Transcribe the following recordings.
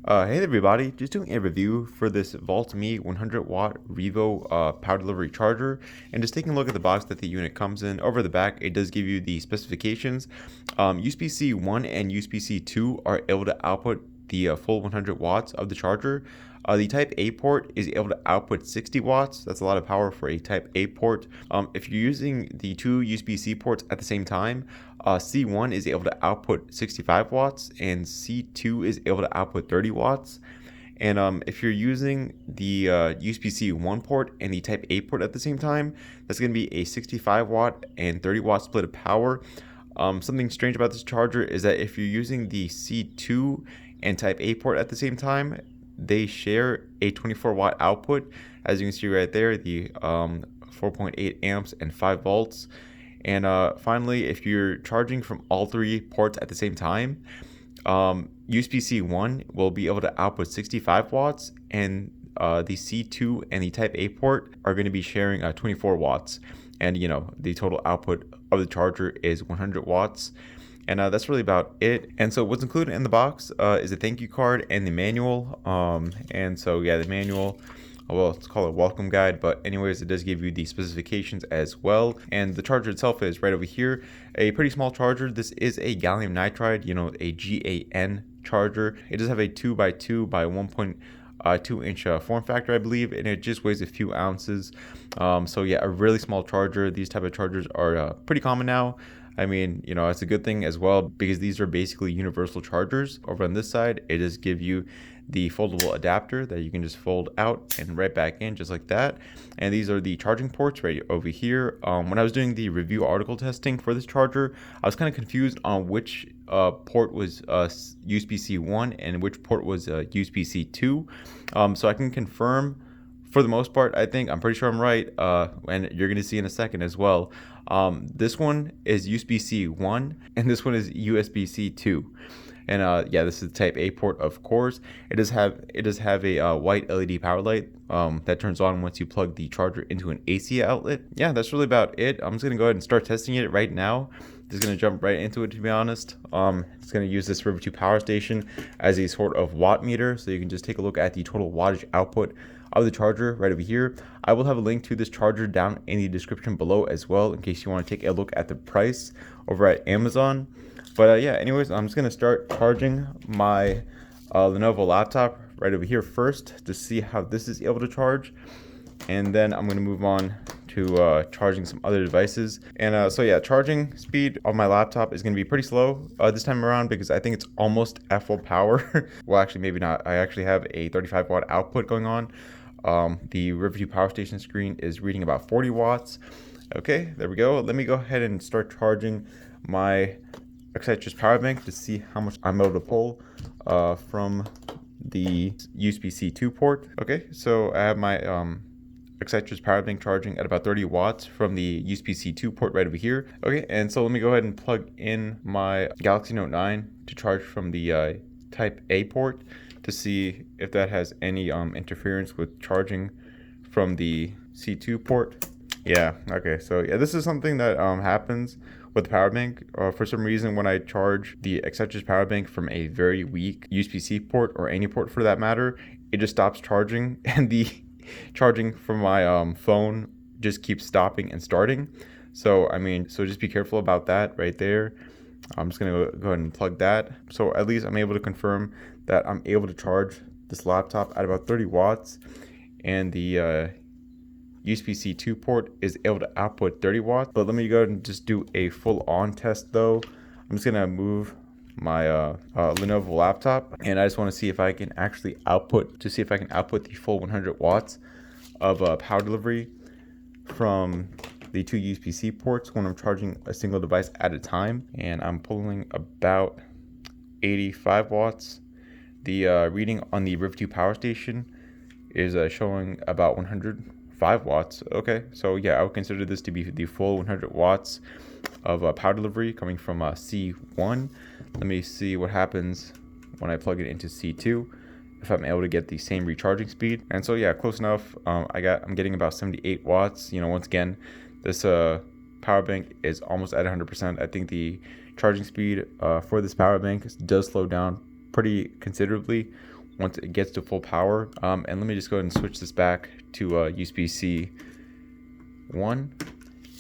Hey there everybody, just doing a review for this VOLTME 100W Revo power delivery charger, and just taking a look at the box that the unit comes in. Over the back, it does give you the specifications. USB-C 1 and USB-C 2 are able to output the full 100 watts of the charger. The Type A port is able to output 60 watts. That's a lot of power for a Type A port. If you're using the two USB-C ports at the same time, C1 is able to output 65 watts and C2 is able to output 30 watts. And if you're using the USB-C 1 port and the Type A port at the same time, that's going to be a 65 watt and 30 watt split of power. Something strange about this charger is that if you're using the C2 and Type A port at the same time, they share a 24 watt output. As you can see right there, the 4.8 amps and 5 volts. And finally, if you're charging from all three ports at the same time, USB-C 1 will be able to output 65 watts, and the C2 and the Type A port are going to be sharing 24 watts. And the total output of the charger is 100 watts. And that's really about it. And so what's included in the box is a thank you card and the manual. And so yeah, the manual, well, it's called a welcome guide, but anyways, it does give you the specifications as well. And the charger itself is right over here, a pretty small charger. This is a gallium nitride, a GaN charger. It does have a 2x2 by 1.2 inch form factor, I believe, and it just weighs a few ounces. So yeah, a really small charger. These type of chargers are pretty common now. I mean, it's a good thing as well because these are basically universal chargers. Over on this side, it does give you the foldable adapter that you can just fold out and right back in just like that. And these are the charging ports right over here. When I was doing the review article testing for this charger, I was kind of confused on which port was USB-C 1 and which port was USB-C 2. So I can confirm for the most part, I'm pretty sure I'm right, and you're going to see in a second as well. This one is USB-C 1 and this one is USB-C 2. And yeah, this is the Type A port, of course. It does have a white LED power light that turns on once you plug the charger into an AC outlet. Yeah, that's really about it. I'm just going to go ahead and start testing it right now. Just going to jump right into it, to be honest. It's going to use this River 2 power station as a sort of watt meter, so you can just take a look at the total wattage output of the charger right over here. I will have a link to this charger down in the description below as well, in case you want to take a look at the price over at Amazon. But yeah, anyways, I'm just going to start charging my Lenovo laptop right over here first to see how this is able to charge. And then I'm going to move on to charging some other devices. And so yeah, charging speed of my laptop is going to be pretty slow this time around because I think it's almost at full power. Well, actually, maybe not. I actually have a 35 watt output going on. The River 2 power station screen is reading about 40 watts. Okay, there we go. Let me go ahead and start charging my Excitrus power bank to see how much I'm able to pull from the USB-C 2 port. Okay, so I have my Excitrus power bank charging at about 30 watts from the USB-C 2 port right over here. Okay, and so let me go ahead and plug in my Galaxy Note 9 to charge from the Type A port to see if that has any interference with charging from the C2 port. Yeah, okay, so yeah, this is something that happens with the power bank. For some reason, when I charge the Excitrus power bank from a very weak USB-C port, or any port for that matter, it just stops charging, and the charging from my phone just keeps stopping and starting. So just be careful about that right there. I'm just gonna go ahead and plug that. So at least I'm able to confirm that I'm able to charge this laptop at about 30 watts, and the USB-C 2 port is able to output 30 watts. But let me go ahead and just do a full-on test though. I'm just gonna move my Lenovo laptop, and I just want to see if I can actually output the full 100 watts of power delivery from the two USB-C ports when I'm charging a single device at a time. And I'm pulling about 85 watts. The reading on the River 2 power station is showing about 105 watts. Okay, so yeah, I would consider this to be the full 100 watts of power delivery coming from C1. Let me see what happens when I plug it into C2, if I'm able to get the same recharging speed. And so yeah, close enough. I'm getting about 78 watts. Once again, this power bank is almost at 100%. I think the charging speed for this power bank does slow down pretty considerably once it gets to full power. And let me just go ahead and switch this back to USB-C 1.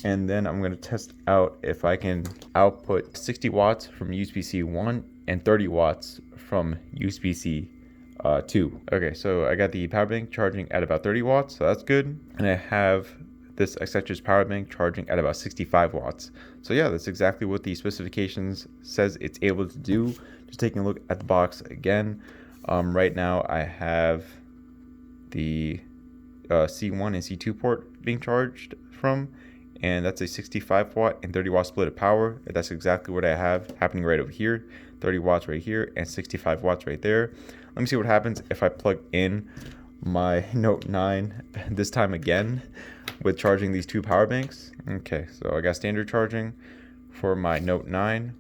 And then I'm going to test out if I can output 60 watts from USB-C 1 and 30 watts from USB-C 2. Okay, so I got the power bank charging at about 30 watts, so that's good. And I have this Accenture's power bank charging at about 65 watts. So yeah, that's exactly what the specifications says it's able to do. Just taking a look at the box again. Right now I have the C1 and C2 port being charged from, and that's a 65 watt and 30 watt split of power. That's exactly what I have happening right over here. 30 watts right here and 65 watts right there. Let me see what happens if I plug in my Note 9 this time again with charging these two power banks. Okay, so I got standard charging for my Note 9,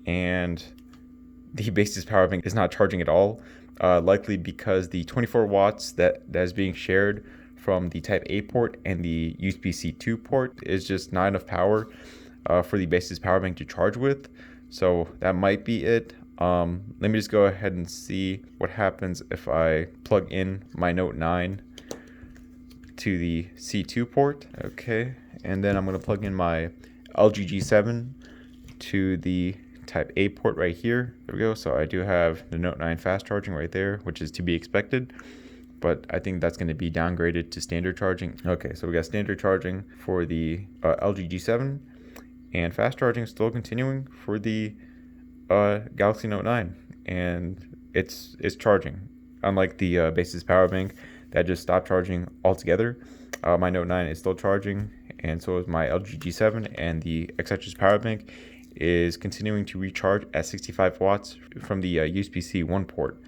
and the basis power bank is not charging at all, likely because the 24 watts that is being shared from the Type A port and the USB-C 2 port is just not enough power for the basis power bank to charge with. So that might be it. Let me just go ahead and see what happens if I plug in my Note 9 to the C2 port. Okay, and then I'm going to plug in my LG G7 to the Type A port right here. There we go. So I do have the Note 9 fast charging right there, which is to be expected, but I think that's going to be downgraded to standard charging. Okay, so we got standard charging for the LG G7, and fast charging is still continuing for the Galaxy Note 9, and it's charging. Unlike the basis power bank that just stopped charging altogether, my Note 9 is still charging, and so is my LG G7, and the Accenture's power bank is continuing to recharge at 65 watts from the USB-C 1 port.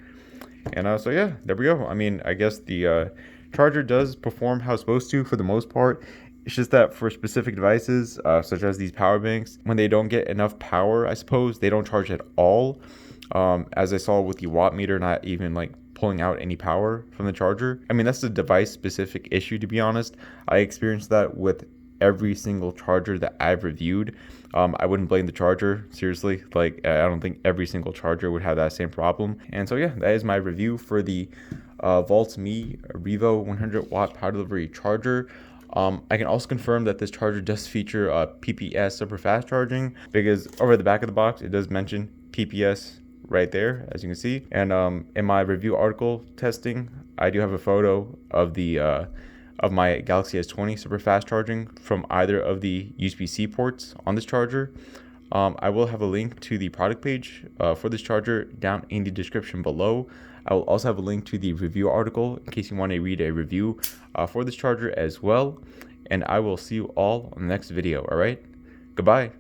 And so yeah, there we go. I mean, I guess the charger does perform how it's supposed to for the most part. It's just that for specific devices, such as these power banks, when they don't get enough power, I suppose, they don't charge at all. As I saw with the watt meter, not even like pulling out any power from the charger. I mean, that's a device specific issue, to be honest. I experienced that with every single charger that I've reviewed. I wouldn't blame the charger, seriously. Like, I don't think every single charger would have that same problem. And so yeah, that is my review for the VOLTME Revo 100 watt power delivery charger. I can also confirm that this charger does feature PPS super fast charging, because over the back of the box it does mention PPS right there, as you can see. And in my review article testing, I do have a photo of the of my Galaxy S20 super fast charging from either of the USB-C ports on this charger. I will have a link to the product page for this charger down in the description below. I will also have a link to the review article in case you want to read a review for this charger as well. And I will see you all on the next video. All right, goodbye.